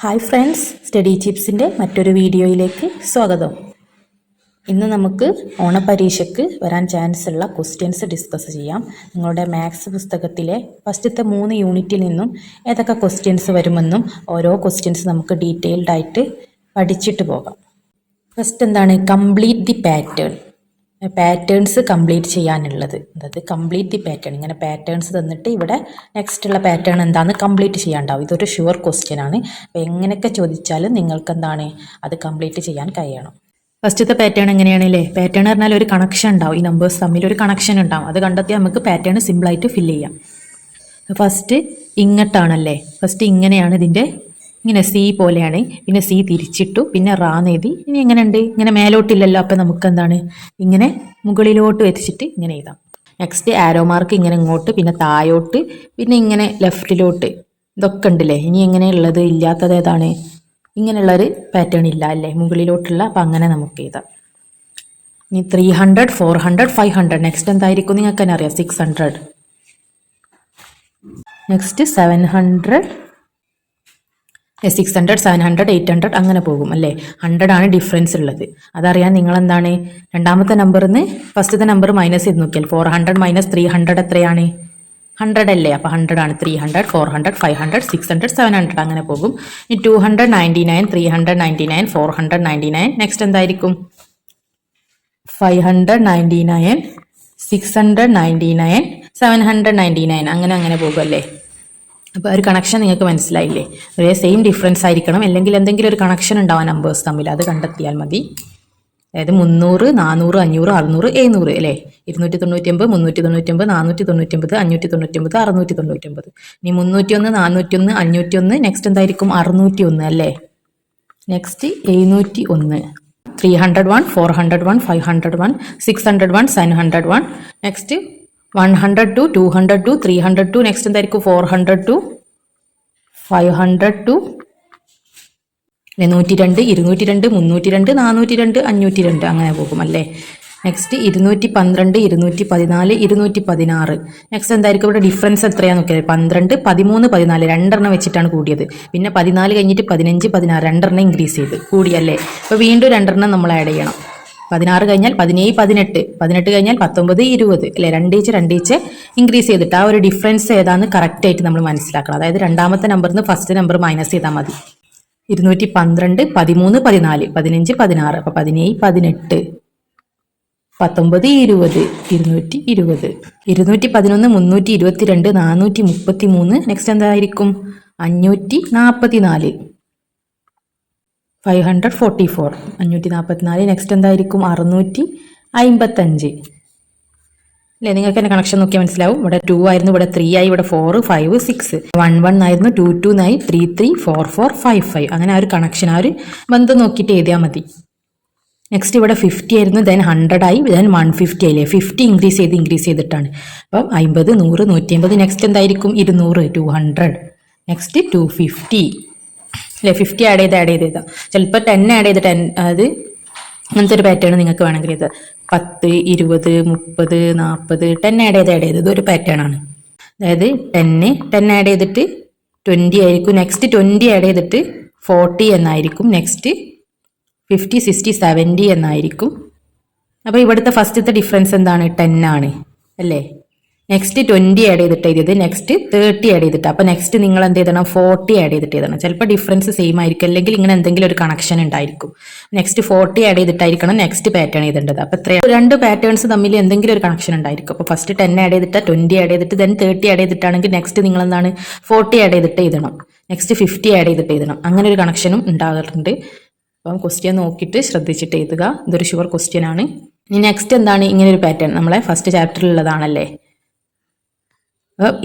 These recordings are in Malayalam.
ഹായ് ഫ്രണ്ട്സ്, സ്റ്റഡി ചിപ്സിൻ്റെ മറ്റൊരു വീഡിയോയിലേക്ക് സ്വാഗതം. ഇന്ന് നമുക്ക് ഓണപരീക്ഷയ്ക്ക് വരാൻ ചാൻസ് ഉള്ള ക്വസ്റ്റ്യൻസ് ഡിസ്കസ് ചെയ്യാം. നിങ്ങളുടെ മാത്സ് പുസ്തകത്തിലെ ഫസ്റ്റത്തെ 3 യൂണിറ്റിൽ നിന്നും ഏതൊക്കെ ക്വസ്റ്റ്യൻസ് വരുമെന്നും ഓരോ ക്വസ്റ്റ്യൻസ് നമുക്ക് ഡീറ്റെയിൽഡ് ആയിട്ട് പഠിച്ചിട്ട് പോകാം. ഫസ്റ്റ് എന്താണ്? കംപ്ലീറ്റ് ദി പാറ്റേൺസ് കംപ്ലീറ്റ് ചെയ്യാനുള്ളത്. അതായത് കംപ്ലീറ്റ് ദി പാറ്റേൺ, ഇങ്ങനെ പാറ്റേൺസ് തന്നിട്ട് ഇവിടെ നെക്സ്റ്റ് ഉള്ള പാറ്റേൺ എന്താണെന്ന് കംപ്ലീറ്റ് ചെയ്യാനുണ്ടാവും. ഇതൊരു ഷുവർ ക്വസ്റ്റ്യൻ ആണ്. അപ്പോൾ എങ്ങനെയൊക്കെ ചോദിച്ചാലും നിങ്ങൾക്ക് എന്താണ് അത് കംപ്ലീറ്റ് ചെയ്യാൻ കഴിയണം. ഫസ്റ്റത്തെ പാറ്റേൺ എങ്ങനെയാണല്ലേ? പാറ്റേൺ പറഞ്ഞാൽ ഒരു കണക്ഷൻ ഉണ്ടാവും, ഈ നമ്പേഴ്സ് തമ്മിൽ ഒരു കണക്ഷൻ ഉണ്ടാവും. അത് കണ്ടെത്തി നമുക്ക് പാറ്റേൺ സിമ്പിളായിട്ട് ഫില്ല് ചെയ്യാം. ഫസ്റ്റ് ഇങ്ങോട്ടാണല്ലേ, ഫസ്റ്റ് ഇങ്ങനെയാണ് ഇതിൻ്റെ, ഇങ്ങനെ സി പോലെയാണ്, പിന്നെ സി തിരിച്ചിട്ടു, പിന്നെ റാ എഴുതി. ഇനി എങ്ങനെ ഉണ്ട്? ഇങ്ങനെ മേലോട്ടില്ലല്ലോ, അപ്പം നമുക്ക് എന്താണ് ഇങ്ങനെ മുകളിലോട്ട് വെച്ചിട്ട് ഇങ്ങനെ എഴുതാം. നെക്സ്റ്റ് ആരോ മാർക്ക് ഇങ്ങനെ ഇങ്ങോട്ട്, പിന്നെ താഴോട്ട്, പിന്നെ ഇങ്ങനെ ലെഫ്റ്റിലോട്ട്, ഇതൊക്കെ ഉണ്ടല്ലേ. ഇനി എങ്ങനെയുള്ളത്? ഇല്ലാത്തത് ഏതാണ്? ഇങ്ങനെയുള്ളൊരു പാറ്റേൺ ഇല്ല അല്ലേ, മുകളിലോട്ടുള്ള. അപ്പം അങ്ങനെ നമുക്ക് എഴുതാം. ഇനി 300, 400, 500. നെക്സ്റ്റ് എന്തായിരിക്കും നിങ്ങൾക്ക് തന്നെ അറിയാം, 600. നെക്സ്റ്റ് 700, 600, 700, 800 അങ്ങനെ പോകും അല്ലേ. 100 ആണ് ഡിഫറൻസ് ഉള്ളത്. അതറിയാൻ നിങ്ങൾ എന്താണ്, രണ്ടാമത്തെ നമ്പറിൽ നിന്ന് ഫസ്റ്റത്തെ നമ്പർ മൈനസ് ചെയ്ത് നോക്കിയാൽ 400 മൈനസ് 300 എത്രയാണ്? 100 അല്ലേ. അപ്പോൾ 100 ആണ്. 300, 400, 500, 600, 700 അങ്ങനെ പോകും. ഇനി 299, 399, 499. നെക്സ്റ്റ് എന്തായിരിക്കും? 599, 699, 799 അങ്ങനെ പോകും അല്ലേ. അപ്പോൾ ഒരു കണക്ഷൻ നിങ്ങൾക്ക് മനസ്സിലായില്ലേ? ഒരേ സെയിം ഡിഫറൻസ് ആയിരിക്കണം, അല്ലെങ്കിൽ എന്തെങ്കിലും ഒരു കണക്ഷൻ ഉണ്ടാവാൻ നമ്പേഴ്സ് തമ്മിൽ, അത് കണ്ടെത്തിയാൽ മതി. അതായത് 300, 400, 500, 600, 700 അല്ലേ. 299, 399, 499, 599, 699. ഇനി 301, 401, 501. നെക്സ്റ്റ് എന്തായിരിക്കും? 601 അല്ലേ. നെക്സ്റ്റ് 701, 301, 401, 501, 601, 701. നെക്സ്റ്റ് 102, 202, 302. നെക്സ്റ്റ് എന്തായിരിക്കും? 402, 502, 102, 202, 302, 402, 502 അങ്ങനെ പോകും അല്ലേ. നെക്സ്റ്റ് 212, 214, 216. നെക്സ്റ്റ് എന്തായിരിക്കും? ഇവിടെ ഡിഫറൻസ് എത്രയാണെന്ന് നോക്കിയാൽ 12, 13, 14 രണ്ടെണ്ണം വെച്ചിട്ടാണ് കൂടിയത്. പിന്നെ 14 കഴിഞ്ഞിട്ട് 15, 16 രണ്ടെണ്ണം ഇൻക്രീസ് ചെയ്ത് കൂടിയല്ലേ. അപ്പോൾ വീണ്ടും രണ്ടെണ്ണം നമ്മൾ ആഡ് ചെയ്യണം. 16 കഴിഞ്ഞാൽ 17, 18, 18 കഴിഞ്ഞാൽ 19, 20 അല്ലെ. രണ്ടീച്ച് ഇൻക്രീസ് ചെയ്തിട്ട് ആ ഒരു ഡിഫറൻസ് ഏതാന്ന് കറക്റ്റ് ആയിട്ട് നമ്മൾ മനസ്സിലാക്കണം. അതായത് രണ്ടാമത്തെ നമ്പറിൽ നിന്ന് ഫസ്റ്റ് നമ്പർ മൈനസ് ചെയ്താൽ മതി. 212, 13, 14, 15, 16. അപ്പോൾ 17, 18, 19, 20, 220, 211, 322, 433. നെക്സ്റ്റ് എന്തായിരിക്കും? 544, 544, 544. നെക്സ്റ്റ് എന്തായിരിക്കും? 655 അല്ലേ. നിങ്ങൾക്ക് തന്നെ കണക്ഷൻ നോക്കിയാൽ മനസ്സിലാവും. ഇവിടെ 2 ആയിരുന്നു, ഇവിടെ 3 ആയി, ഇവിടെ 4, 5, 6, 1, ആയിരുന്നു, 2, 2 ആയി, 3, 3, 4, 4, 5, 5. അങ്ങനെ ആ ഒരു കണക്ഷൻ, ആ ഒരു ബന്ധം നോക്കിയിട്ട് എഴുതിയാൽ മതി. നെക്സ്റ്റ് ഇവിടെ 50 ആയിരുന്നു, ദെൻ 100 ആയി, ദെൻ 150 ആയില്ലേ. 50 ഇൻക്രീസ് ചെയ്തിട്ടാണ്. അപ്പം 50, 100, 150. നെക്സ്റ്റ് എന്തായിരിക്കും? 200, 200. നെക്സ്റ്റ് 250 അല്ലേ. 50 ആഡ് ചെയ്ത് ചിലപ്പോൾ 10 ആഡ് ചെയ്ത് 10, അത് അങ്ങനത്തെ ഒരു പാറ്റേൺ നിങ്ങൾക്ക് വേണമെങ്കിൽ ഇത് 10, 20, 30, 40, 10 ആഡ് ചെയ്ത് ഇതൊരു പാറ്റേൺ ആണ്. അതായത് 10 ആഡ് ചെയ്തിട്ട് 20 ആയിരിക്കും. നെക്സ്റ്റ് 20 ആഡ് ചെയ്തിട്ട് 40 എന്നായിരിക്കും. നെക്സ്റ്റ് 50, 60, 70 എന്നായിരിക്കും. അപ്പോൾ ഇവിടുത്തെ ഫസ്റ്റത്തെ ഡിഫറൻസ് എന്താണ്? 10 ആണ് അല്ലേ. നെക്സ്റ്റ് 20 ആഡ് ചെയ്തിട്ട് എഴുതിയത്, നെക്സ്റ്റ് 30 ആഡ് ചെയ്തിട്ട്. അപ്പോൾ നെക്സ്റ്റ് നിങ്ങൾ എന്ത് ചെയ്തണം? 40 ആഡ് ചെയ്തിട്ട് എഴുതണം. ചിലപ്പോൾ ഡിഫറൻസ് സെയിം ആയിരിക്കും, അല്ലെങ്കിൽ ഇങ്ങനെ എന്തെങ്കിലും ഒരു കണക്ഷൻ ഉണ്ടായിരിക്കും. നെക്സ്റ്റ് 40 ആഡ് ചെയ്തിട്ടായിരിക്കണം നെക്സ്റ്റ് പാറ്റേൺ എഴുതേണ്ടത്. അപ്പോൾ രണ്ട് പാറ്റേൺസ് തമ്മിൽ എന്തെങ്കിലും ഒരു കണക്ഷൻ ഉണ്ടായിരിക്കും. അപ്പോൾ ഫസ്റ്റ് 10 ആഡ് ചെയ്തിട്ട് 20 ആഡ് ചെയ്തിട്ട് ദെൻ 30 ആഡ് ചെയ്തിട്ടാണെങ്കിൽ നെക്സ്റ്റ് നിങ്ങൾ എന്താണ്? 40 ആഡ് ചെയ്തിട്ട് എഴുതണം. നെക്സ്റ്റ് 50 ആഡ് ചെയ്തിട്ട് എഴുതണം. അങ്ങനെ ഒരു കണക്ഷനും ഉണ്ടാകാറുണ്ട്. അപ്പം ക്വസ്റ്റ്യൻ നോക്കിയിട്ട് ശ്രദ്ധിച്ചിട്ട് എഴുതുക. ഇതൊരു ഷുവർ ക്വസ്റ്റ്യൻ ആണ്. ഇനി നെക്സ്റ്റ് എന്താണ്? ഇങ്ങനെ ഒരു പാറ്റേൺ നമ്മളെ ഫസ്റ്റ് ചാപ്റ്ററിലുള്ളതാണല്ലേ.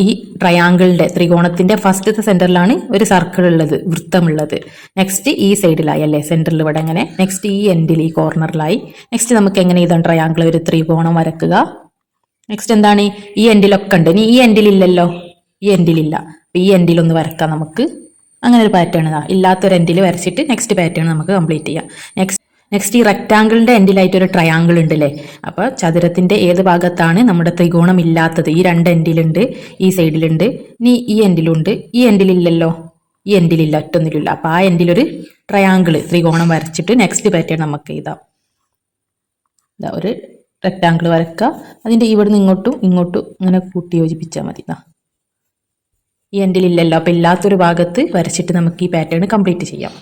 ഈ ട്രയാങ്കിളിന്റെ, ത്രികോണത്തിന്റെ ഫസ്റ്റത്തെ സെന്ററിലാണ് ഒരു സർക്കിൾ ഉള്ളത്, വൃത്തമുള്ളത്. നെക്സ്റ്റ് ഈ സൈഡിലായി അല്ലേ, സെന്ററിൽ ഇവിടെ എങ്ങനെ. നെക്സ്റ്റ് ഈ എൻഡിൽ, ഈ കോർണറിലായി. നെക്സ്റ്റ് നമുക്ക് എങ്ങനെ ഇതാണ് ട്രയാങ്കിൾ, ഒരു ത്രികോണം വരക്കുക. നെക്സ്റ്റ് എന്താണ്? ഈ എൻഡിലൊക്കെ ഉണ്ട്. ഇനി ഈ എൻഡിലില്ലല്ലോ, ഈ എൻഡിലില്ല. ഈ എൻഡിലൊന്ന് വരക്കാം നമുക്ക്. അങ്ങനെ ഒരു പാറ്റേൺ ഇല്ലാത്തൊരു എൻഡിൽ വരച്ചിട്ട് നെക്സ്റ്റ് പാറ്റേൺ നമുക്ക് കംപ്ലീറ്റ് ചെയ്യാം. നെക്സ്റ്റ് ഈ റെക്ടാങ്കിളിന്റെ എൻഡിലായിട്ട് ഒരു ട്രയാങ്കിൾ ഉണ്ട് അല്ലേ. അപ്പോൾ ചതുരത്തിന്റെ ഏത് ഭാഗത്താണ് നമ്മുടെ ത്രികോണം ഇല്ലാത്തത്? ഈ രണ്ട് എൻഡിലുണ്ട്, ഈ സൈഡിലുണ്ട്, ഇനി ഈ എൻഡിലുണ്ട്, ഈ എൻഡിലില്ലല്ലോ. ഈ എൻഡിലില്ല, ഒറ്റൊന്നിലില്ല. അപ്പോൾ ആ എൻഡിലൊരു ട്രയാങ്കിൾ ത്രികോണം വരച്ചിട്ട് നെക്സ്റ്റ് പാറ്റേൺ നമുക്ക് എഴുതാം. ഒരു റെക്റ്റാങ്കിൾ വരക്കുക. അതിൻ്റെ ഇവിടുന്ന് ഇങ്ങോട്ടും ഇങ്ങോട്ടും ഇങ്ങനെ കൂട്ടി യോജിപ്പിച്ചാൽ മതി. ഈ എൻഡിലില്ലല്ലോ, അപ്പോൾ ഇല്ലാത്തൊരു ഭാഗത്ത് വരച്ചിട്ട് നമുക്ക് ഈ പാറ്റേൺ കംപ്ലീറ്റ് ചെയ്യാം.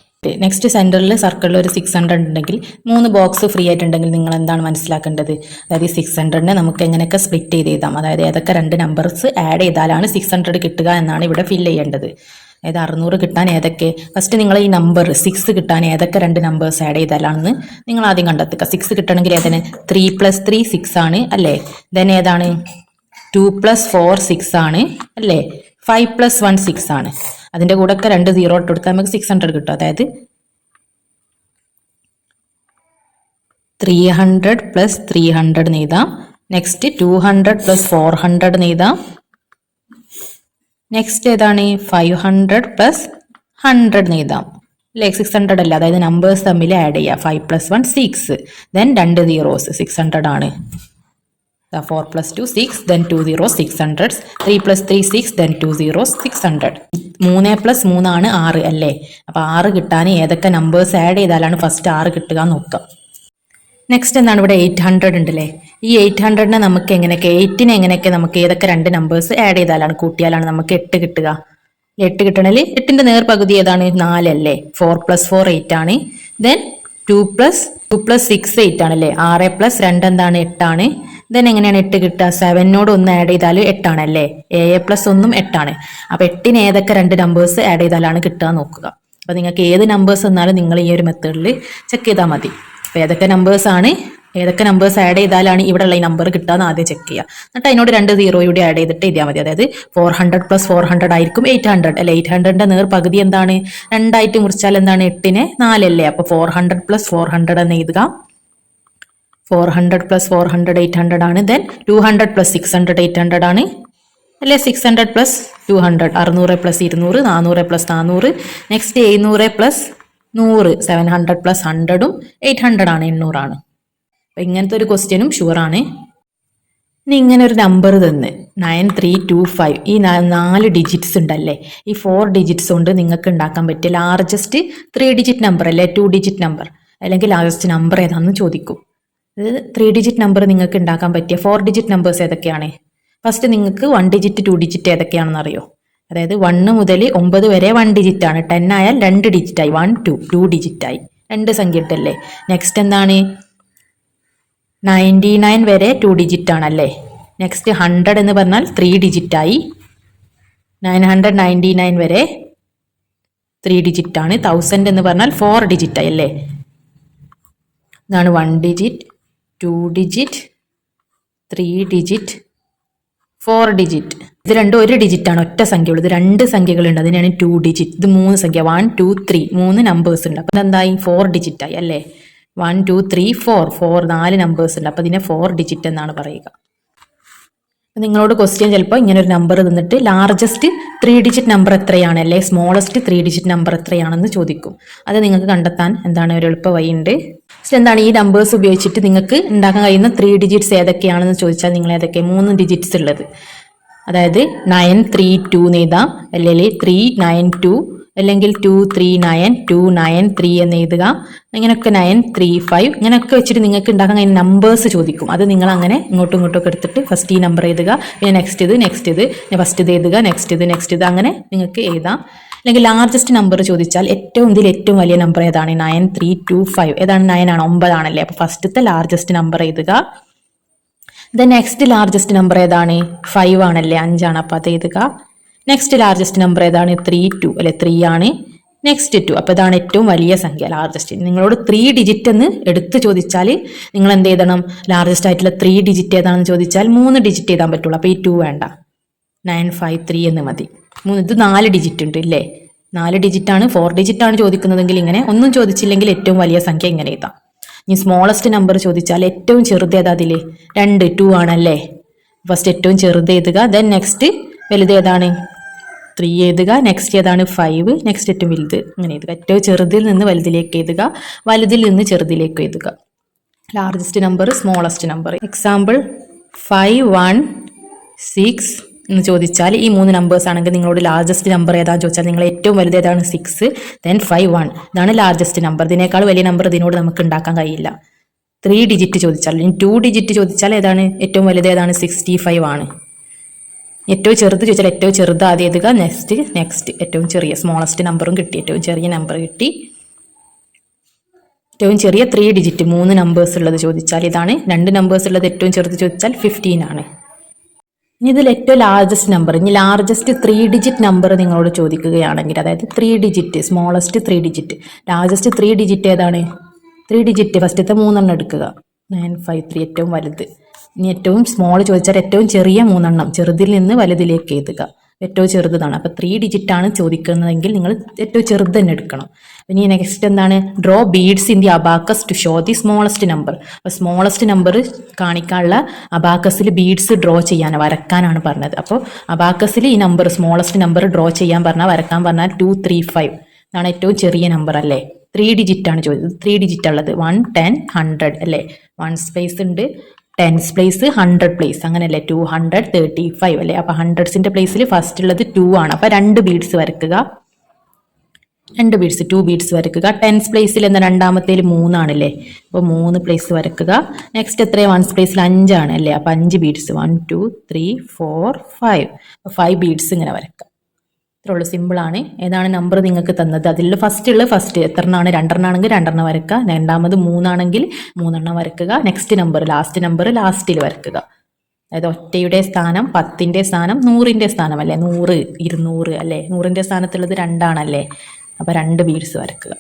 നെക്സ്റ്റ് സെൻറ്ററിൽ സർക്കിളിൽ ഒരു 600 ഉണ്ടെങ്കിൽ 3 ബോക്സ് ഫ്രീ ആയിട്ടുണ്ടെങ്കിൽ നിങ്ങൾ എന്താണ് മനസ്സിലാക്കേണ്ടത്? അതായത് ഈ 600നെ നമുക്ക് എങ്ങനെയൊക്കെ സ്പ്ലിറ്റ് ചെയ്ത് എഴുതാം, അതായത് ഏതൊക്കെ 2 നമ്പേഴ്സ് ആഡ് ചെയ്താലാണ് 600 കിട്ടുക എന്നാണ് ഇവിടെ ഫില്ല് ചെയ്യേണ്ടത്. അതായത് 600 കിട്ടാൻ ഏതൊക്കെ, ഫസ്റ്റ് നിങ്ങൾ ഈ നമ്പർ 6 കിട്ടാൻ ഏതൊക്കെ 2 നമ്പേഴ്സ് ആഡ് ചെയ്താലാണെന്ന് നിങ്ങൾ ആദ്യം കണ്ടെത്തുക. 6 കിട്ടണമെങ്കിൽ ഏതാണ്? 3 + 3 6 ആണ് അല്ലേ? ദെൻ ഏതാണ്? 2 + 4 6 ആണ് അല്ലേ? 5 + 1 6 ആണ്. അതിൻ്റെ കൂടെ ഒക്കെ 2 0 ഇട്ട് കൊടുത്താൽ നമുക്ക് 600 കിട്ടും. അതായത് 300 + 300 എഴുതാം. നെക്സ്റ്റ് 200 + 400 എഴുതാം. നെക്സ്റ്റ് ഏതാണ്? 500 + 100 എഴുതാം അല്ലേ? 600 അല്ല, അതായത് നമ്പേഴ്സ് തമ്മിൽ ആഡ് ചെയ്യുക. 5 + 1 6, ദെൻ 2 zeros 600 ആണ്. 4 + 2 6, then 2 zeros 600, 3 + 3 6, then 2 zeros 600. 3 + 3 ആണ് 6 അല്ലേ? അപ്പോൾ 6 കിട്ടാൻ ഏതൊക്കെ നമ്പേഴ്സ് ആഡ് ചെയ്താലാണ് ഫസ്റ്റ് 6 കിട്ടുക നോക്കാം. നെക്സ്റ്റ് എന്താണ്? ഇവിടെ 800 ഉണ്ടല്ലേ? ഈ 800നെ നമുക്ക് എങ്ങനെയൊക്കെ, 8നെ എങ്ങനെയൊക്കെ നമുക്ക് ഏതൊക്കെ 2 നമ്പേഴ്സ് ആഡ് ചെയ്താലാണ് കൂട്ടിയാലാണ് നമുക്ക് 8 കിട്ടുക? 8 കിട്ടണമെങ്കിൽ 8ന്റെ നേർപകുതി ഏതാണ്? 4 അല്ലേ? 4 + 4 8 ആണ്. ദെൻ 2 + 6 8 ആണല്ലേ? 6 + 2 എന്താണ്? 8 ആണ്. ദെൻ എങ്ങനെയാണ് 8 കിട്ടുക? 7നോട് 1 ആഡ് ചെയ്താൽ 8 ആണല്ലേ? 7 + 1 8 ആണ്. അപ്പോൾ 8ന് ഏതൊക്കെ 2 നമ്പേഴ്സ് ആഡ് ചെയ്താലാണ് കിട്ടുക നോക്കുക. അപ്പോൾ നിങ്ങൾക്ക് ഏത് നമ്പേഴ്സ് എന്നാലും നിങ്ങൾ ഈ ഒരു മെത്തേഡിൽ ചെക്ക് ചെയ്താൽ മതി. അപ്പോൾ ഏതൊക്കെ നമ്പേഴ്സ് ആഡ് ചെയ്താലാണ് ഇവിടെയുള്ള ഈ നമ്പർ കിട്ടാന്ന് ആദ്യം ചെക്ക് ചെയ്യുക. എന്നിട്ട് അതിനോട് 2 0 കൂടി ആഡ് ചെയ്തിട്ട് എഴുതിയാൽ മതി. അതായത് 400 + 400 ആയിരിക്കും 800 അല്ലെ? 800ന്റെ നേർ പകുതി എന്താണ്? 2 ആയിട്ട് മുറിച്ചാൽ എന്താണ്? 8ന് 4 അല്ലേ? അപ്പോൾ 400 + 400 എന്ന് എഴുതുക. 400 + 400 800 ആണ്. ദെൻ 200 + 600 800 ആണ് അല്ലേ? 600 + 200 600 + 200 400 + 400. നെക്സ്റ്റ് 700 + 100 700 + 100ഉം 800 ആണ്, 800 ആണ്. അപ്പം ഇങ്ങനത്തെ ഒരു ക്വസ്റ്റ്യനും ഷുവറാണ്. ഇനി ഇങ്ങനെ ഒരു നമ്പർ തന്ന് 9325, ഈ 4 ഡിജിറ്റ്സ് ഉണ്ടല്ലേ? ഈ 4 ഡിജിറ്റ്സ് കൊണ്ട് നിങ്ങൾക്ക് ഉണ്ടാക്കാൻ പറ്റിയ ലാർജസ്റ്റ് 3 ഡിജിറ്റ് നമ്പർ അല്ലേ? 2 ഡിജിറ്റ് നമ്പർ അല്ലെങ്കിൽ ലാർജസ്റ്റ് നമ്പർ ഏതാണെന്ന് ചോദിക്കും. അത് 3 ഡിജിറ്റ് നമ്പർ നിങ്ങൾക്ക് ഉണ്ടാക്കാൻ പറ്റിയ 4 ഡിജിറ്റ് നമ്പേഴ്സ് ഏതൊക്കെയാണ്? ഫസ്റ്റ് നിങ്ങൾക്ക് 1 ഡിജിറ്റ് 2 ഡിജിറ്റ് ഏതൊക്കെയാണെന്ന് അറിയോ? അതായത് 1 മുതൽ 9 വരെ 1 ഡിജിറ്റ് ആണ്. 10 ആയാൽ 2 ഡിജിറ്റായി. 1 2 ഡിജിറ്റായി, 2 സംഖ്യ ഇട്ടല്ലേ? നെക്സ്റ്റ് എന്താണ്? 99 വരെ 2 ഡിജിറ്റ് ആണല്ലേ? നെക്സ്റ്റ് 100 എന്ന് പറഞ്ഞാൽ 3 ഡിജിറ്റായി. 999 വരെ 3 ഡിജിറ്റ് ആണ്. 1000 എന്ന് പറഞ്ഞാൽ 4 ഡിജിറ്റായി അല്ലേ? ഇതാണ് 1 ഡിജിറ്റ് 2 ഡിജിറ്റ് 3 ഡിജിറ്റ് 4 ഡിജിറ്റ്. ഇത് രണ്ടും 1 ഡിജിറ്റ് ആണ്, ഒറ്റ സംഖ്യ ഉള്ളത്. 2 സംഖ്യകളുണ്ട്, അതിനാണ് 2 ഡിജിറ്റ്. ഇത് 3 സംഖ്യ 1 2 3 3 നമ്പേഴ്സ് ഉണ്ട്. അപ്പം എന്തായി? 4 ഡിജിറ്റ് ആയി അല്ലേ? 1 2 3 4 4 നമ്പേഴ്സ് ഉണ്ട്. അപ്പം ഇതിനെ 4 ഡിജിറ്റ് എന്നാണ് പറയുക. നിങ്ങളോട് ക്വസ്റ്റ്യൻ ചിലപ്പോൾ ഇങ്ങനെ ഒരു നമ്പർ തന്നിട്ട് ലാർജസ്റ്റ് 3 ഡിജിറ്റ് നമ്പർ എത്രയാണ് അല്ലെ സ്മോളസ്റ്റ് 3 ഡിജിറ്റ് നമ്പർ എത്രയാണെന്ന് ചോദിക്കും. അത് നിങ്ങൾക്ക് കണ്ടെത്താൻ എന്താണ് ഒരു എളുപ്പ വഴിയുണ്ട്. എന്താണ് ഈ നമ്പേഴ്സ് ഉപയോഗിച്ചിട്ട് നിങ്ങൾക്ക് ഉണ്ടാക്കാൻ കഴിയുന്ന 3 ഡിജിറ്റ്സ് ഏതൊക്കെയാണെന്ന് ചോദിച്ചാൽ നിങ്ങൾ ഏതൊക്കെ 3 ഡിജിറ്റ്സ് ഉള്ളത്, അതായത് 932 എന്ന് എഴുതാം, അല്ലെങ്കിൽ 392, അല്ലെങ്കിൽ 239 293 എന്ന് എഴുതുക. ഇങ്ങനെയൊക്കെ 935 ഇങ്ങനെയൊക്കെ വെച്ചിട്ട് നിങ്ങൾക്ക് ഉണ്ടാക്കാൻ കഴിയുന്ന നമ്പേഴ്സ് ചോദിക്കും. അത് നിങ്ങൾ അങ്ങനെ ഇങ്ങോട്ടും ഇങ്ങോട്ടൊക്കെ എടുത്തിട്ട് ഫസ്റ്റ് ഈ നമ്പർ എഴുതുക, പിന്നെ നെക്സ്റ്റ് ഇത് ഫസ്റ്റ് ഇത് എഴുതുക, നെക്സ്റ്റ് ഇത് അങ്ങനെ നിങ്ങൾക്ക് എഴുതാം. അല്ലെങ്കിൽ ലാർജസ്റ്റ് നമ്പർ ചോദിച്ചാൽ ഏറ്റവും വലിയ നമ്പർ ഏതാണ്? 9325. ഏതാണ്? 9 ആണ്, 9 ആണല്ലേ? അപ്പോൾ ഫസ്റ്റത്തെ ലാർജസ്റ്റ് നമ്പർ എഴുതുക. നെക്സ്റ്റ് ലാർജസ്റ്റ് നമ്പർ ഏതാണ്? 5 ആണല്ലേ? 5 ആണ്, അപ്പോൾ അത് എഴുതുക. നെക്സ്റ്റ് ലാർജസ്റ്റ് നമ്പർ ഏതാണ്? 32 അല്ലെ? 3 ആണ്. നെക്സ്റ്റ് 2. അപ്പോൾ ഇതാണ് ഏറ്റവും വലിയ സംഖ്യ ലാർജസ്റ്റ്. നിങ്ങളോട് 3 ഡിജിറ്റ് എന്ന് എടുത്ത് ചോദിച്ചാൽ നിങ്ങൾ എന്ത് എഴുതണം? ലാർജസ്റ്റ് ആയിട്ടുള്ള 3 ഡിജിറ്റ് ഏതാണെന്ന് ചോദിച്ചാൽ 3 ഡിജിറ്റ് എഴുതാൻ പറ്റുള്ളൂ. അപ്പോൾ ഈ 2 വേണ്ട, 953 എന്ന് മതി. ഇത് 4 ഡിജിറ്റ് ഉണ്ട് ഇല്ലേ? 4 ഡിജിറ്റ് ആണ്. 4 ഡിജിറ്റ് ആണ് ചോദിക്കുന്നതെങ്കിൽ ഇങ്ങനെ, ഒന്നും ചോദിച്ചില്ലെങ്കിൽ ഏറ്റവും വലിയ സംഖ്യ ഇങ്ങനെ എഴുതാം. ഇനി സ്മോളസ്റ്റ് നമ്പർ ചോദിച്ചാൽ ഏറ്റവും ചെറുത് ഏതാ? അതിൽ 2 ആണല്ലേ? ഫസ്റ്റ് ഏറ്റവും ചെറുത് എഴുതുക, ദെൻ നെക്സ്റ്റ് വലുത് ഏതാണ്? 3 എഴുതുക, നെക്സ്റ്റ് ഏതാണ്? 5, നെക്സ്റ്റ് ഏറ്റവും വലുത്, അങ്ങനെ എഴുതുക. ഏറ്റവും ചെറുതിൽ നിന്ന് വലുതിലേക്ക് എഴുതുക, വലുതിൽ നിന്ന് ചെറുതിലേക്ക് എഴുതുക. Largest number, smallest number. Example 5 1 6 എന്ന് ചോദിച്ചാൽ ഈ 3 നമ്പേഴ്സ് ആണെങ്കിൽ നിങ്ങളോട് ലാർജസ്റ്റ് നമ്പർ ഏതാണെന്ന് ചോദിച്ചാൽ നിങ്ങൾ ഏറ്റവും വലുത് ഏതാണ് 6, then 5 1 ഇതാണ് ലാർജസ്റ്റ് നമ്പർ. ഇതിനേക്കാൾ വലിയ നമ്പർ ഇതിനോട് നമുക്ക് ഉണ്ടാക്കാൻ കഴിയില്ല. 3 ഡിജിറ്റ് ചോദിച്ചാൽ 2 ഡിജിറ്റ് ചോദിച്ചാൽ ഏതാണ് ഏറ്റവും വലുത് ഏതാണ് 65 ആണ്. ഏറ്റവും ചെറുത് ചോദിച്ചാൽ ഏറ്റവും ചെറുത് ആദ്യം എഴുതുക, നെക്സ്റ്റ് ഏറ്റവും ചെറിയ സ്മോളസ്റ്റ് നമ്പറും കിട്ടി, ഏറ്റവും ചെറിയ നമ്പർ കിട്ടി. ഏറ്റവും ചെറിയ 3 ഡിജിറ്റ് 3 നമ്പേഴ്സ് ഉള്ളത് ചോദിച്ചാൽ ഇതാണ്. 2 നമ്പേഴ്സ് ഉള്ളത് ഏറ്റവും ചെറുത് ചോദിച്ചാൽ 15 ആണ്. ഇനി ഇതിൽ ഏറ്റവും ലാർജസ്റ്റ് നമ്പർ, ഇനി ലാർജസ്റ്റ് 3 ഡിജിറ്റ് നമ്പർ നിങ്ങളോട് ചോദിക്കുകയാണെങ്കിൽ, അതായത് 3 digit smallest 3 digit largest 3 digit ഏതാണ്? 3 ഡിജിറ്റ് ഫസ്റ്റത്തെ 3 എടുക്കുക, 953 ഏറ്റവും വലുത്. ഇനി ഏറ്റവും സ്മോൾ ചോദിച്ചാൽ ഏറ്റവും ചെറിയ 3 ചെറുതിൽ നിന്ന് വലുതിലേക്ക് എഴുതുക, ഏറ്റവും ചെറുതാണ്. അപ്പോൾ 3 ഡിജിറ്റ് ആണ് ചോദിക്കുന്നതെങ്കിൽ നിങ്ങൾ ഏറ്റവും ചെറുത് തന്നെ എടുക്കണം. ഇനി നെക്സ്റ്റ് എന്താണ്? Draw beads in the abacus to show the smallest number. അപ്പോൾ സ്മോളസ്റ്റ് നമ്പർ കാണിക്കാനുള്ള അബാക്കസിൽ ബീഡ്സ് ഡ്രോ ചെയ്യാൻ വരക്കാനാണ് പറഞ്ഞത്. അപ്പോൾ അബാക്കസിൽ ഈ നമ്പർ സ്മോളസ്റ്റ് നമ്പർ ഡ്രോ ചെയ്യാൻ പറഞ്ഞാൽ വരക്കാൻ പറഞ്ഞാൽ 235 ഇതാണ് ഏറ്റവും ചെറിയ നമ്പർ അല്ലേ. 3 ഡിജിറ്റ് ആണ് ചോദിച്ചത്. 3 ഡിജിറ്റ് ഉള്ളത് 1 10 100 അല്ലേ. 1 സ്പേസ് ഉണ്ട്, 10 പ്ലേസ് 100 പ്ലേസ് അങ്ങനെയല്ലേ, 235 അല്ലേ. അപ്പൊ ഹൺഡ്രഡ്സിന്റെ പ്ലേസിൽ ഫസ്റ്റ് ഉള്ളത് 2 ആണ്. അപ്പൊ 2 ബീഡ്സ് വരക്കുക, 2 ബീഡ്സ് വരക്കുക. 10 പ്ലേസിൽ എന്താ രണ്ടാമത്തേൽ 3 ആണല്ലേ, അപ്പോൾ 3 പ്ലേസ് വരക്കുക. നെക്സ്റ്റ് എത്ര 1 പ്ലേസിൽ 5 ആണ് അല്ലേ, അപ്പൊ 5 ബീഡ്സ് 1 2 3 4 5 5 ബീഡ്സ് ഇങ്ങനെ വരക്കുക. ഇത്രേ ഉള്ളൂ, സിമ്പിൾ ആണ്. ഏതാണ് നമ്പർ നിങ്ങൾക്ക് തന്നത് അതിൽ ഫസ്റ്റ് ഉള്ള ഫസ്റ്റ് എത്ര എണ്ണമാണ്? 2 ആണെങ്കിൽ 2 വരക്കുക, രണ്ടാമത് 3 ആണെങ്കിൽ 3 വരക്കുക. നെക്സ്റ്റ് നമ്പർ ലാസ്റ്റ് നമ്പർ ലാസ്റ്റിൽ വരക്കുക. അതായത് ഒറ്റയുടെ സ്ഥാനം 10ന്റെ സ്ഥാനം 100ന്റെ സ്ഥാനം അല്ലേ, 100 200 അല്ലേ, 100ന്റെ സ്ഥാനത്തുള്ളത് 2 ആണല്ലേ. അപ്പോൾ 2 ബീഡ്സ് വരക്കുക.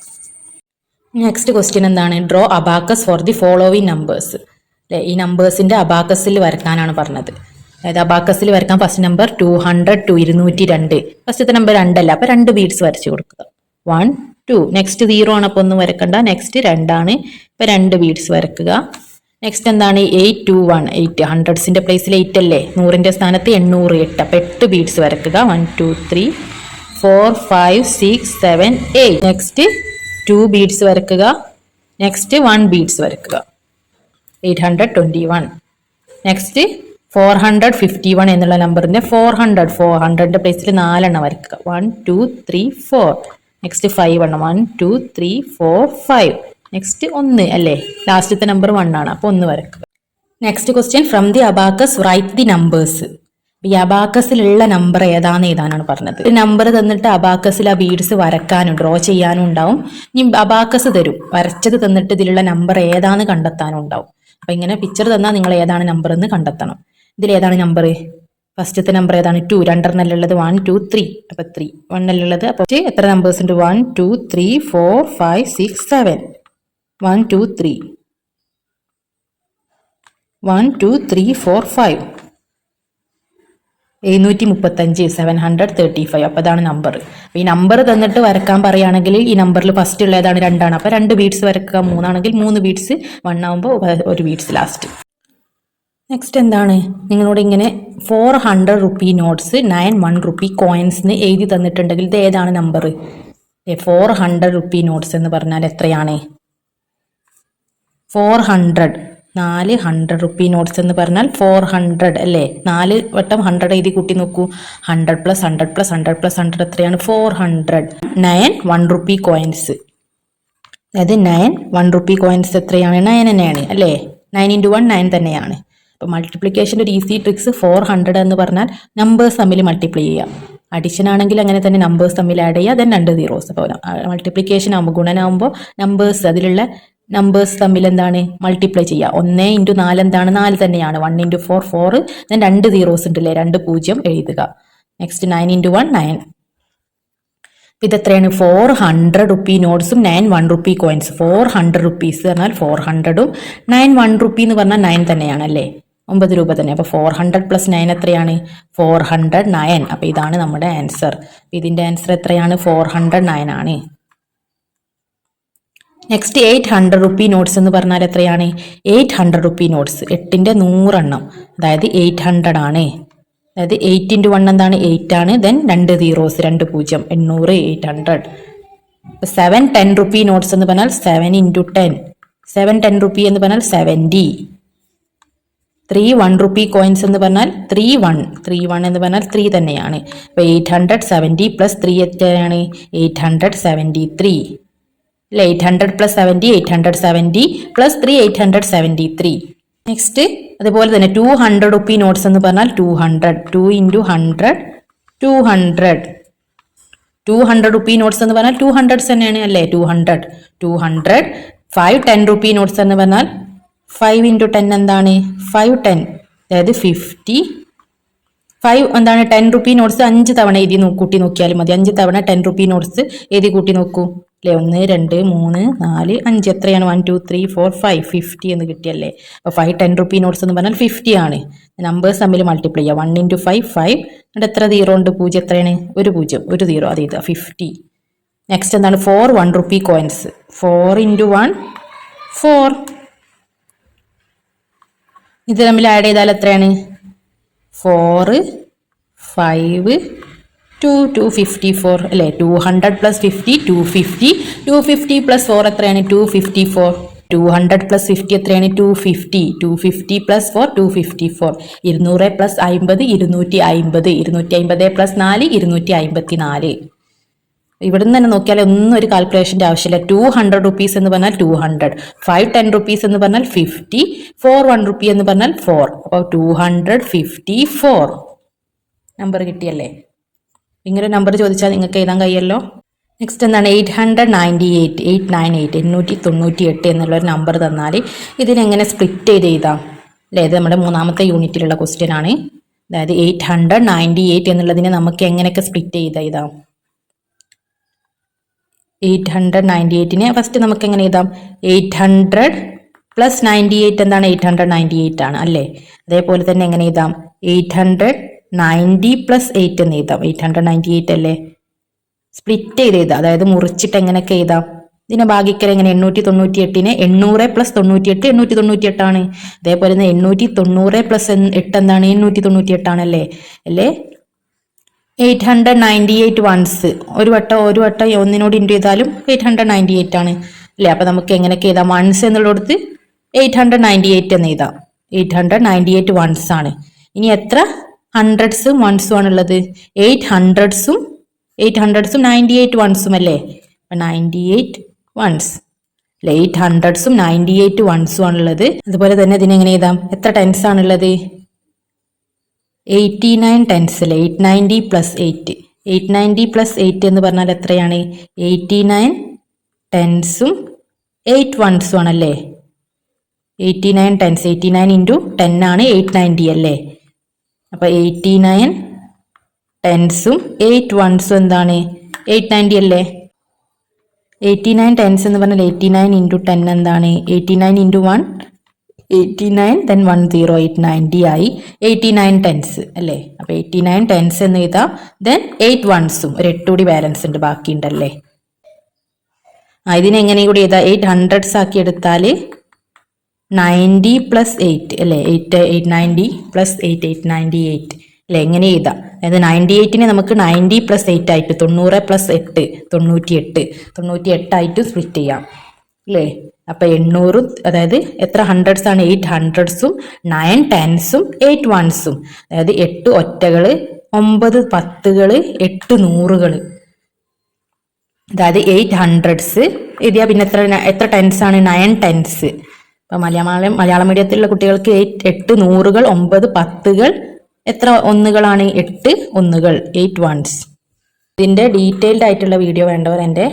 നെക്സ്റ്റ് ക്വസ്റ്റ്യൻ എന്താണ്? Draw abacus for the following numbers അല്ലേ. ഈ നമ്പേഴ്സിന്റെ അബാക്കസിൽ വരക്കാനാണ് പറഞ്ഞത്. അതായത് അബാക്കസിൽ വരക്കാൻ ഫസ്റ്റ് നമ്പർ 200 to 202, ഫസ്റ്റത്തെ നമ്പർ 2 അല്ല, അപ്പൊ 2 ബീഡ്സ് വരച്ചു കൊടുക്കുക. 1 2 നെക്സ്റ്റ് 0 ആണ്, അപ്പൊ ഒന്നും വരക്കണ്ട. നെക്സ്റ്റ് 2 ആണ്, ഇപ്പൊ 2 ബീഡ്സ് വരക്കുക. നെക്സ്റ്റ് എന്താണ്? 821 8 ഹൺഡ്രഡ്സിന്റെ പ്ലേസിൽ 8 അല്ലേ, 100ന്റെ സ്ഥാനത്ത് 800 8 അപ്പൊ 8 ബീഡ്സ് വരക്കുക. 1 2 3 4 5 6 7 8 നെക്സ്റ്റ് 2 ബീഡ്സ് വരക്കുക. നെക്സ്റ്റ് 1 ബീഡ്സ് വരക്കുക. 821 നെക്സ്റ്റ് 451 എന്നുള്ള നമ്പറിന്റെ 400ന്റെ പ്ലേസിൽ 4 വരക്കുക. 1 2 3 4 നെക്സ്റ്റ് 5 1 2 3 4 5 നെക്സ്റ്റ് 1 അല്ലേ, ലാസ്റ്റത്തെ നമ്പർ 1 ആണ്, അപ്പൊ 1 വരക്കുക. Next question from the abacus write the numbers. ഈ അബാക്കസിലുള്ള നമ്പർ ഏതാന്ന് എഴുതാനാണ് പറഞ്ഞത്. ഒരു നമ്പർ തന്നിട്ട് അബാക്കസിൽ ആ ബീഡ്സ് വരക്കാനും ഡ്രോ ചെയ്യാനും ഉണ്ടാവും. ഇനി അബാക്കസ് തരും, വരച്ചത് തന്നിട്ട് ഇതിലുള്ള നമ്പർ ഏതാന്ന് കണ്ടെത്താനും ഉണ്ടാവും. അപ്പൊ ഇങ്ങനെ പിക്ചർ തന്നാൽ നിങ്ങൾ ഏതാണ് നമ്പർ എന്ന് കണ്ടെത്തണം. ഇതിൽ ഏതാണ് നമ്പർ? ഫസ്റ്റത്തെ നമ്പർ ഏതാണ്? 2 രണ്ടെണ്ണല്ലുള്ളത് 1 2 3 അപ്പൊ 3 1 അല്ലുള്ളത്. അപ്പൊ എത്ര നമ്പേഴ്സ് ഉണ്ട്? 1 2 3 4 5 6 7 1 2 3 1 2 3 4 5 735 735 അപ്പൊ അതാണ് നമ്പർ. ഈ നമ്പർ തന്നിട്ട് വരക്കാൻ പറയുകയാണെങ്കിൽ ഈ നമ്പറിൽ ഫസ്റ്റ് ഉള്ള ഏതാണ്? 2 ആണ്, അപ്പൊ 2 ബീഡ്സ് വരക്കുക. 3 ആണെങ്കിൽ 3 ബീഡ്സ്, 1 ആകുമ്പോൾ 1 ബീഡ്സ് ലാസ്റ്റ്. നെക്സ്റ്റ് എന്താണ്? നിങ്ങളോട് ഇങ്ങനെ 400 റുപ്പി നോട്ട്സ് 9 1 റുപ്പി കോയിൻസിന് എഴുതി തന്നിട്ടുണ്ടെങ്കിൽ ഇത് ഏതാണ് നമ്പർ? 400 റുപ്പി നോട്ട്സ് എന്ന് പറഞ്ഞാൽ എത്രയാണ്? 400 400 റുപ്പി നോട്ട്സ് എന്ന് പറഞ്ഞാൽ 400 അല്ലേ. 4 വട്ടം 100 എഴുതി കൂട്ടി നോക്കൂ. 100 + 100 + 100 + 100 എത്രയാണ്? 400. 9 1 റുപ്പി കോയിൻസ്, അതായത് 9 1 റുപ്പി കോയിൻസ് എത്രയാണ്? 9 തന്നെയാണ് അല്ലേ. 9 × 1 9 തന്നെയാണ്. അപ്പോൾ മൾട്ടിപ്ലിക്കേഷൻ്റെ ഒരു ഈസി ട്രിക്സ് 400 എന്ന് പറഞ്ഞാൽ നമ്പേഴ്സ് തമ്മിൽ മൾട്ടിപ്ലൈ ചെയ്യാം. അഡിഷൻ ആണെങ്കിൽ അങ്ങനെ തന്നെ നമ്പേഴ്സ് തമ്മിൽ ആഡ് ചെയ്യുക, ദെൻ 2 സീറോസ്. അപ്പോൾ മൾട്ടിപ്ലിക്കേഷൻ ആകുമ്പോൾ ഗുണനാകുമ്പോൾ നമ്പേഴ്സ് അതിലുള്ള നമ്പേഴ്സ് തമ്മിൽ എന്താണ്? മൾട്ടിപ്ലൈ ചെയ്യുക. 1 × 4 എന്താണ്? 4 തന്നെയാണ്. 1 × 4 4 ദെൻ 2 സീറോസ് ഉണ്ടല്ലേ, 2 0 എഴുതുക. നെക്സ്റ്റ് 9 × 1 9. ഇതെത്രയാണ്? 400 റുപ്പി നോട്ട്സും 9 1 റുപ്പി കോയിൻസ്. 400 റുപ്പീസ് പറഞ്ഞാൽ 400ഉം 9 1 റുപ്പി എന്ന് പറഞ്ഞാൽ 9 തന്നെയാണ് അല്ലേ, 9 രൂപ തന്നെ. അപ്പോൾ 400 + 9 എത്രയാണ്? 409. അപ്പോൾ ഇതാണ് നമ്മുടെ ആൻസർ. ഇതിന്റെ ആൻസർ എത്രയാണ്? 409 ആണ്. നെക്സ്റ്റ് 800 റുപ്പി നോട്ട്സ് എന്ന് പറഞ്ഞാൽ എത്രയാണ്? 800 റുപ്പി നോട്ട്സ് 8ന്റെ 100 എണ്ണം, അതായത് 800 ആണ്. അതായത് 8 × 1 എന്താണ്? 8 ആണ്. Then 2 zeros 2 0 800 800. 7 10 റുപ്പി നോട്ട്സ് എന്ന് പറഞ്ഞാൽ 7 × 10 7 10 റുപ്പി എന്ന് പറഞ്ഞാൽ 70. 3 1 rupee കോയിൻസ് എന്ന് പറഞ്ഞാൽ 3 1 എന്ന് പറഞ്ഞാൽ 3 തന്നെയാണ്. അപ്പോൾ 870 പ്ലസ് 3 എത്രയാണ്? 873. അല്ലെ 800 പ്ലസ് 70 870 പ്ലസ് 3 873. നെക്സ്റ്റ് അതുപോലെ തന്നെ 200 rupee നോട്ട്സ് എന്ന് പറഞ്ഞാൽ 200 2 into 100 200. 200 rupee നോട്ട്സ് എന്ന് പറഞ്ഞാൽ 200 തന്നെയാണ് അല്ലേ 200. 5 10 rupee നോട്ട്സ് എന്ന് പറഞ്ഞാൽ 5 into 10 എന്താണ് 510, അതായത് 50. 5 എന്താണ് 10 rupee നോട്ട്സ് 5 തവണ എഴുതി കൂട്ടി നോക്കിയാലും മതി. 5 തവണ 10 rupee നോട്ട്സ് എഴുതി കൂട്ടി നോക്കൂ അല്ലേ. 1 2 3 4 5 എത്രയാണ്? 1 2 3 4 5 50 എന്ന് കിട്ടിയല്ലേ. അപ്പോൾ 5 10 rupee നോട്ട്സ് എന്ന് പറഞ്ഞാൽ 50 ആണ്. നമ്പേഴ്സ് തമ്മിൽ മൾട്ടിപ്ലൈ ചെയ്യുക. 1 into 5 5. എന്നിട്ട് എത്ര 0 ഉണ്ട്? 0 എത്രയാണ്? ഒരു 0 ഒരു 0 അത് എഴുതുക 50. നെക്സ്റ്റ് എന്താണ് 4 1 rupee കോയിൻസ്. 4 into 1 4. ഇത് തമ്മിൽ ആഡ് ചെയ്താൽ എത്രയാണ്? 4 5 2 254 അല്ലേ. 200 പ്ലസ് 50 250. 250 പ്ലസ് 4 എത്രയാണ്? 254. 200 പ്ലസ് 50 എത്രയാണ്? 250. 250 പ്ലസ് 4 254. 200 പ്ലസ് 50 250. 250 പ്ലസ് 4 254. ഇവിടെ നിന്ന് തന്നെ നോക്കിയാൽ ഒന്നും ഒരു കാൽക്കുലേഷൻ്റെ ആവശ്യമില്ല. 200 rupees എന്ന് പറഞ്ഞാൽ 200. 5 10 rupees എന്ന് പറഞ്ഞാൽ 50. 4 1 rupee എന്ന് പറഞ്ഞാൽ 4. അപ്പോൾ 254 നമ്പർ കിട്ടിയല്ലേ. ഇങ്ങനെ നമ്പർ ചോദിച്ചാൽ നിങ്ങൾക്ക് എഴുതാൻ കഴിയല്ലോ. നെക്സ്റ്റ് എന്താണ് 898 898 എന്നുള്ളൊരു നമ്പർ തന്നാൽ ഇതിനെങ്ങനെ സ്പ്ലിറ്റ് ചെയ്ത് എഴുതാം അല്ലേ. ഇത് നമ്മുടെ മൂന്നാമത്തെ യൂണിറ്റിലുള്ള ക്വസ്റ്റ്യൻ ആണ്. അതായത് 898 എന്നുള്ളതിനെ നമുക്ക് എങ്ങനെയൊക്കെ സ്പ്ലിറ്റ് ചെയ്ത് എഴുതാം. 898നെ ഫസ്റ്റ് നമുക്ക് എങ്ങനെ എഴുതാം? 800 പ്ലസ് 98 എന്താണ്? 898 ആണ് അല്ലേ. അതേപോലെ തന്നെ എങ്ങനെ എഴുതാം? 890 പ്ലസ് 8 എന്ന് എഴുതാം. 898 അല്ലേ. സ്പ്ലിറ്റ് ചെയ്ത് എഴുതാം, അതായത് മുറിച്ചിട്ട് എങ്ങനെയൊക്കെ എഴുതാം. ഇതിനെ ഭാഗിക്കൽ എങ്ങനെ? 898നെ 800 പ്ലസ് 98 898 ആണ്. അതേപോലെ തന്നെ 890 പ്ലസ് 8 എന്താണ്? 898 ആണല്ലേ അല്ലേ. 898 വൺസ് ഒരു വട്ടം ഒന്നിനോട് ഇൻറ്റു ചെയ്താലും 898 ആണ് അല്ലേ. അപ്പം നമുക്ക് എങ്ങനെയൊക്കെ എഴുതാം? വൺസ് എന്നുള്ളടത്ത് 898 എന്ന് എഴുതാം. 898 വൺസ് ആണ്. ഇനി എത്ര ഹൺഡ്രഡ്സും വൺസും ആണുള്ളത്? 800 98 വൺസും അല്ലേ. 98 വൺസ് അല്ലേ. 800 98 വൺസും ആണുള്ളത്. അതുപോലെ തന്നെ ഇതിനെങ്ങനെ എഴുതാം? എത്ര ടെൻസ് ആണുള്ളത്? 89 ടെൻസ് അല്ലേ. 890 പ്ലസ് 8 890 പ്ലസ് 8 എന്ന് പറഞ്ഞാൽ എത്രയാണ്? 89 ടെൻസും 8 വൺസും ആണല്ലേ. 89 ടെൻസ് 89 ഇൻറ്റു 10 ആണ് 890 അല്ലേ. അപ്പോൾ 89 ടെൻസും 8 വൺസും എന്താണ്? 890 അല്ലേ. 89 ടെൻസ് എന്ന് പറഞ്ഞാൽ 89 ഇൻറ്റു 10 എന്താണ്? 89 ഇൻറ്റു 1 89 then 10 890 ആയി. 89 ടെൻസ് അല്ലേ. അപ്പോൾ 89 ടെൻസ് എന്ന് എഴുതാം. ദെൻ 8 വൺസും ഒരു 8 കൂടി ബാലൻസ് ഉണ്ട് ബാക്കിയുണ്ടല്ലേ. ഇതിനെങ്ങനെ കൂടി എഴുതാം? 800s ആക്കി എടുത്താൽ 90 പ്ലസ് 8 അല്ലേ. 890 പ്ലസ് 8 898 അല്ലേ. എങ്ങനെ എഴുതാം? അതായത് 98നെ നമുക്ക് 90 പ്ലസ് 8 ആയിട്ട് 90 പ്ലസ് 8 98 ആയിട്ട് സ്പ്ലിറ്റ് ചെയ്യാം അല്ലേ. അപ്പൊ 800 അതായത് എത്ര ഹൺഡ്രഡ്സ് ആണ്? 800സും 9 ടെൻസും 8 വൺസും, അതായത് 8 ഒറ്റകള് 9 പത്തുകള് 8 നൂറുകള്, അതായത് 800s എഴുതിയാൽ പിന്നെ എത്ര ടെൻസ് ആണ്? 9 ടെൻസ്. ഇപ്പൊ മലയാളം മീഡിയത്തിലുള്ള കുട്ടികൾക്ക് 8 നൂറുകൾ 9 പത്തുകൾ എത്ര ഒന്നുകളാണ്? 8 ഒന്നുകൾ 8 വൺസ്. ഇതിന്റെ ഡീറ്റെയിൽഡ് ആയിട്ടുള്ള വീഡിയോ വേണ്ടവർ എൻ്റെ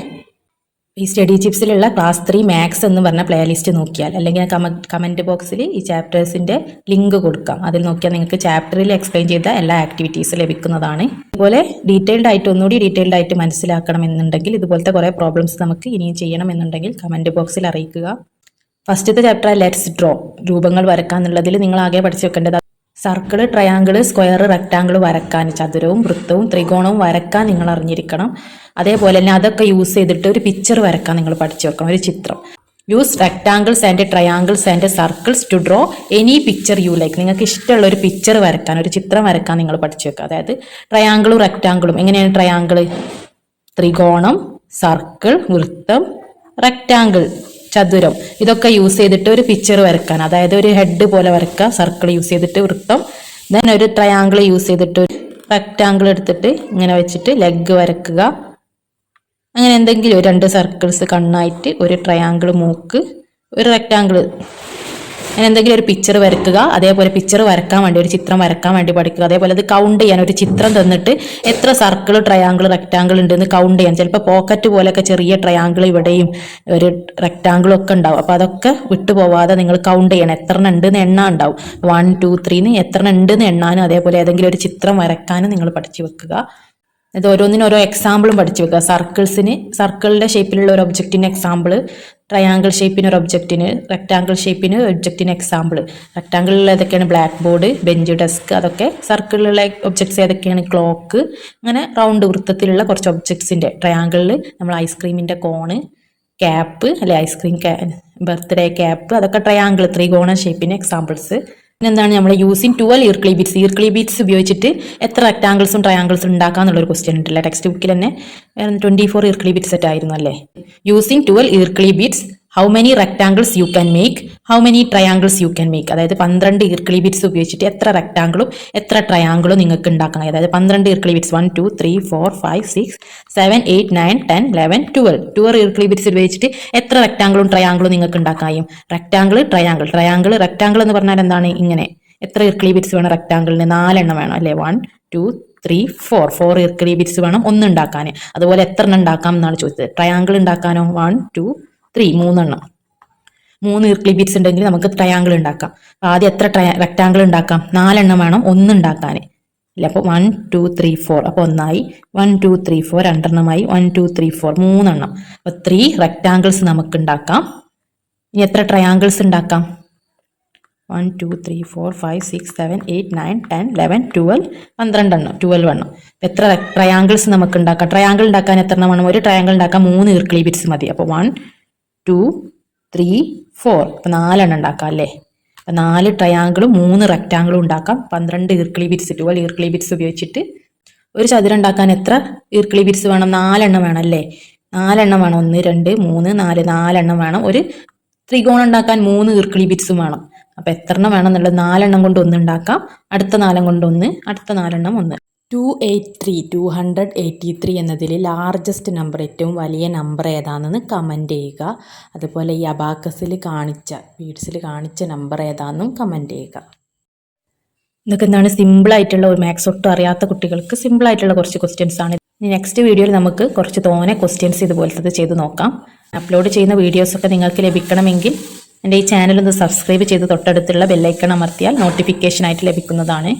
ഈ സ്റ്റഡി ചിപ്സിലുള്ള ക്ലാസ് 3 മാത്സ് എന്ന് പറഞ്ഞ പ്ലേലിസ്റ്റ് നോക്കിയാൽ, അല്ലെങ്കിൽ കമൻറ്റ് ബോക്സിൽ ഈ ചാപ്റ്റേഴ്സിൻ്റെ ലിങ്ക് കൊടുക്കാം. അതിൽ നോക്കിയാൽ നിങ്ങൾക്ക് ചാപ്റ്ററിൽ എക്സ്പ്ലെയിൻ ചെയ്ത എല്ലാ ആക്ടിവിറ്റീസ് ലഭിക്കുന്നതാണ്. അതുപോലെ ഒന്നുകൂടി ഡീറ്റെയിൽഡ് ആയിട്ട് മനസ്സിലാക്കണം എന്നുണ്ടെങ്കിൽ, ഇതുപോലത്തെ കുറേ പ്രോബ്ലംസ് നമുക്ക് ഇനിയും ചെയ്യണം എന്നുണ്ടെങ്കിൽ കമൻറ്റ് ബോക്സിൽ അറിയിക്കുക. ഫസ്റ്റത്തെ ചാപ്റ്റർ ലെറ്റ്സ് ഡ്രോ, രൂപങ്ങൾ വരക്കാന്നുള്ളതിൽ നിങ്ങൾ ആകെ പഠിച്ചു വെക്കേണ്ടത് സർക്കിൾ, ട്രയാങ്കിൾ, സ്ക്വയർ, റെക്ടാങ്കിൾ വരക്കാൻ, ചതുരവും വൃത്തവും ത്രികോണവും വരക്കാൻ നിങ്ങൾ അറിഞ്ഞിരിക്കണം. അതേപോലെ തന്നെ അതൊക്കെ യൂസ് ചെയ്തിട്ട് ഒരു പിക്ചർ വരക്കാൻ നിങ്ങൾ പഠിച്ചു വെക്കണം, ഒരു ചിത്രം. Use rectangles and triangles and circles to draw any picture you like. നിങ്ങൾക്ക് ഇഷ്ടമുള്ള ഒരു പിക്ചർ വരക്കാൻ, ഒരു ചിത്രം വരക്കാൻ നിങ്ങൾ പഠിച്ചു വെക്കുക. അതായത് ട്രയാങ്കിളും റെക്ടാങ്കിളും എങ്ങനെയാണ്? ട്രയാങ്കിൾ ത്രികോണം, സർക്കിൾ വൃത്തം, റെക്ടാങ്കിൾ ചതുരം, ഇതൊക്കെ യൂസ് ചെയ്തിട്ട് ഒരു പിക്ചർ വരക്കാൻ, അതായത് ഒരു ഹെഡ് പോലെ വരക്കുക, സർക്കിൾ യൂസ് ചെയ്തിട്ട് വൃത്തം, ദെൻ ഒരു ട്രയാങ്കിൾ യൂസ് ചെയ്തിട്ട് ഒരു റെക്റ്റാങ്കിൾ എടുത്തിട്ട് ഇങ്ങനെ വെച്ചിട്ട് ലെഗ് വരക്കുക. അങ്ങനെ എന്തെങ്കിലും 2 സർക്കിൾസ് കണ്ണായിട്ട്, ഒരു ട്രയാങ്കിൾ മൂക്ക്, ഒരു റെക്റ്റാങ്കിൾ, അങ്ങനെ എന്തെങ്കിലും ഒരു പിക്ചർ വരക്കുക. അതേപോലെ പിക്ചർ വരക്കാൻ വേണ്ടി, ഒരു ചിത്രം വരക്കാൻ വേണ്ടി പഠിക്കുക. അതേപോലെ അത് കൗണ്ട് ചെയ്യാൻ, ഒരു ചിത്രം തന്നിട്ട് എത്ര സർക്കിൾ, ട്രയാങ്കിൾ, റെക്റ്റാങ്കിൾ ഉണ്ടെന്ന് കൗണ്ട് ചെയ്യാൻ. ചിലപ്പോൾ പോക്കറ്റ് പോലെയൊക്കെ ചെറിയ ട്രയാങ്കിൾ ഇവിടെയും ഒരു റെക്റ്റാങ്കിളും ഒക്കെ ഉണ്ടാവും. അപ്പോൾ അതൊക്കെ വിട്ടുപോവാതെ നിങ്ങൾ കൗണ്ട് ചെയ്യണം. എത്ര ഉണ്ടെന്ന് എണ്ണ ഉണ്ടാവും, 1 2 3 എത്ര ഉണ്ടെന്ന് എണ്ണാനും അതേപോലെ ഏതെങ്കിലും ഒരു ചിത്രം വരക്കാനും നിങ്ങൾ പഠിച്ചു വെക്കുക. ഇത് ഓരോന്നിനും ഓരോ എക്സാമ്പിളും പഠിച്ചു വെക്കുക. സർക്കിൾസിന് സർക്കിളിന്റെ ഷേപ്പിലുള്ള ഒരു ഒബ്ജക്റ്റിന് എക്സാമ്പിൾ, ട്രയാങ്കിൾ ഷേപ്പിന് ഒരു ഒബ്ജക്റ്റിന്, റെക്റ്റാങ്കിൾ ഷേപ്പിന് ഒബ്ജക്റ്റിന് എക്സാമ്പിൾ. റെക്റ്റാങ്കിളിൽ ഏതൊക്കെയാണ് ബ്ലാക്ക് ബോർഡ്, ബെഞ്ച്, ഡെസ്ക്, അതൊക്കെ. സർക്കിളിലുള്ള ഒബ്ജക്ട്സ് ഏതൊക്കെയാണ് ക്ലോക്ക്. അങ്ങനെ റൗണ്ട് വൃത്തത്തിലുള്ള കുറച്ച് ഒബ്ജക്ട്സിന്റെ. ട്രയാങ്കിളിൽ നമ്മൾ ഐസ്ക്രീമിന്റെ കോണ്, ക്യാപ്പ് അല്ലെ, ഐസ്ക്രീം ബർത്ത്ഡേ ക്യാപ്പ്, അതൊക്കെ ട്രയാങ്കിൾ ത്രികോണ ഷേപ്പിന് എക്സാമ്പിൾസ്. എന്താണ് നമ്മൾ യൂസിങ് 12 ഇർക്ലി ബീറ്റ്സ് ഉപയോഗിച്ചിട്ട് എത്ര റെക്ടാങ്കിൾസും ട്രയാങ്കിൾസും ഉണ്ടാക്കാന്നുള്ളൊരു ക്വസ്റ്റ്യൻ ഉണ്ടല്ലേ ടെക്സ്റ്റ് ബുക്കിൽ തന്നെ. 24 ഇർക്ലി ബീറ്റ്സ് സെറ്റ് ആയിരുന്നു അല്ലേ. Using 12 irkkili bits how many rectangles you can make, how many triangles you can make. അതായത് 12 ഇർക്ലി ബീറ്റ്സ് ഉപയോഗിച്ചിട്ട് എത്ര റെക്ടാങ്കിളും എത്ര ട്രയാങ്കിളും നിങ്ങൾക്ക് ഉണ്ടാക്കണം. അതായത് 12 ഇർക്ലി ബീറ്റ്സ് 1 2 3 4 5 6 7 8 9 10 11 12 ഇർക്ലി ബീറ്റ്സ് ഉപയോഗിച്ചിട്ട് എത്ര റെക്ടാങ്കിളും ട്രയാങ്കിളും നിങ്ങൾക്ക് ഉണ്ടാക്കാം. റെക്ടാങ്കിൾ, റെക്ടാങ്കിൾ എന്ന് പറഞ്ഞാൽ എന്താണ്, ഇങ്ങനെ. എത്ര ഇർക്ലി ബീറ്റ്സ് വേണം റെക്ടാങ്കിളിന്? 4 എണ്ണം വേണം അല്ലേ. 1 2 3 4 ഇർക്ലി ബീറ്റ്സ് വേണം ഒന്ന് ഉണ്ടാക്കാൻ. അതുപോലെ എത്ര എണ്ണം ഉണ്ടാക്കാം എന്നാണ് ചോദിച്ചത്. ട്രയാങ്കിൾ ഉണ്ടാക്കാനോ 1 2 3 3 എണ്ണം. 3 ഇർക്ലി ബീറ്റ്സ് ഉണ്ടെങ്കിൽ നമുക്ക് ട്രയാങ്കിൾ ഉണ്ടാക്കാം. ആദ്യം എത്ര റെക്ടാങ്കിൾ ഉണ്ടാക്കാം? 4 എണ്ണം വേണം ഒന്ന് ഉണ്ടാക്കാൻ ഇല്ല. അപ്പോൾ 1 2 3 4, അപ്പോൾ ഒന്നായി. 1 2 3 4 രണ്ടെണ്ണമായി. 1 2 3 4 3 എണ്ണം. അപ്പോൾ 3 റെക്ടാങ്കിൾസ് നമുക്ക് ഉണ്ടാക്കാം. ഇനി എത്ര ട്രയാങ്കിൾസ് ഉണ്ടാക്കാം? 1 2 3 4 5 6 7 8 9 10 11 12 12 എണ്ണം. 12 എണ്ണം. എത്ര ട്രയാങ്കിൾസ് നമുക്ക് ഉണ്ടാക്കാം? ട്രയാങ്കിൾ ഉണ്ടാക്കാൻ എത്ര എണ്ണം വേണം? ഒരു ട്രയാങ്കിൾ ഉണ്ടാക്കാൻ 3 ഇർക്ലി ബീറ്റ്സ് മതി. അപ്പോൾ 1 2 3 4, അപ്പോൾ 4 എണ്ണം ഉണ്ടാക്കാം അല്ലേ. അപ്പോൾ 4 ട്രയാങ്കിളും 3 റെക്റ്റാങ്കിളും ഉണ്ടാക്കാം. 12 ഇർക്ലി ബീറ്റ്സ് 12 ഇർക്ലി ബീറ്റ്സ് ഉപയോഗിച്ചിട്ട്. ഒരു ചതുരം ഉണ്ടാക്കാൻ എത്ര ഇർക്ലി ബീറ്റ്സ് വേണം? 4 എണ്ണം വേണം അല്ലേ. 4 എണ്ണം വേണം. 1 2 3 4 4 എണ്ണം വേണം. ഒരു ത്രികോണം ഉണ്ടാക്കാൻ 3 ഇർക്ലി ബീറ്റ്സും വേണം. അപ്പോൾ എത്ര എണ്ണം വേണം എന്നുള്ളത് 4 എണ്ണം കൊണ്ട് ഒന്ന് ഉണ്ടാക്കാം. അടുത്ത 4 കൊണ്ട് ഒന്ന്, അടുത്ത 4 എണ്ണം ഒന്ന്. 283 എന്നതിൽ ലാർജസ്റ്റ് നമ്പർ, ഏറ്റവും വലിയ നമ്പർ ഏതാണെന്ന് കമൻറ്റ് ചെയ്യുക. അതുപോലെ ഈ അബാക്കസിൽ കാണിച്ച ബീഡ്സിൽ കാണിച്ച നമ്പർ ഏതാണെന്നും കമൻറ്റ് ചെയ്യുക. ഇതൊക്കെ എന്താണ്, സിമ്പിളായിട്ടുള്ള ഒരു മാത്സ് ഒട്ടും അറിയാത്ത കുട്ടികൾക്ക് സിമ്പിളായിട്ടുള്ള കുറച്ച് ക്വസ്റ്റ്യൻസ് ആണ്. ഇനി നെക്സ്റ്റ് വീഡിയോയിൽ നമുക്ക് കുറച്ച് തോനെ ക്വസ്റ്റ്യൻസ് ഇതുപോലത്തത് ചെയ്ത് നോക്കാം. അപ്ലോഡ് ചെയ്യുന്ന വീഡിയോസൊക്കെ നിങ്ങൾക്ക് ലഭിക്കണമെങ്കിൽ എൻ്റെ ഈ ചാനൽ ഒന്ന് സബ്സ്ക്രൈബ് ചെയ്ത് തൊട്ടടുത്തുള്ള ബെല്ലൈക്കൺ അമർത്തിയാൽ നോട്ടിഫിക്കേഷനായിട്ട് ലഭിക്കുന്നതാണ്.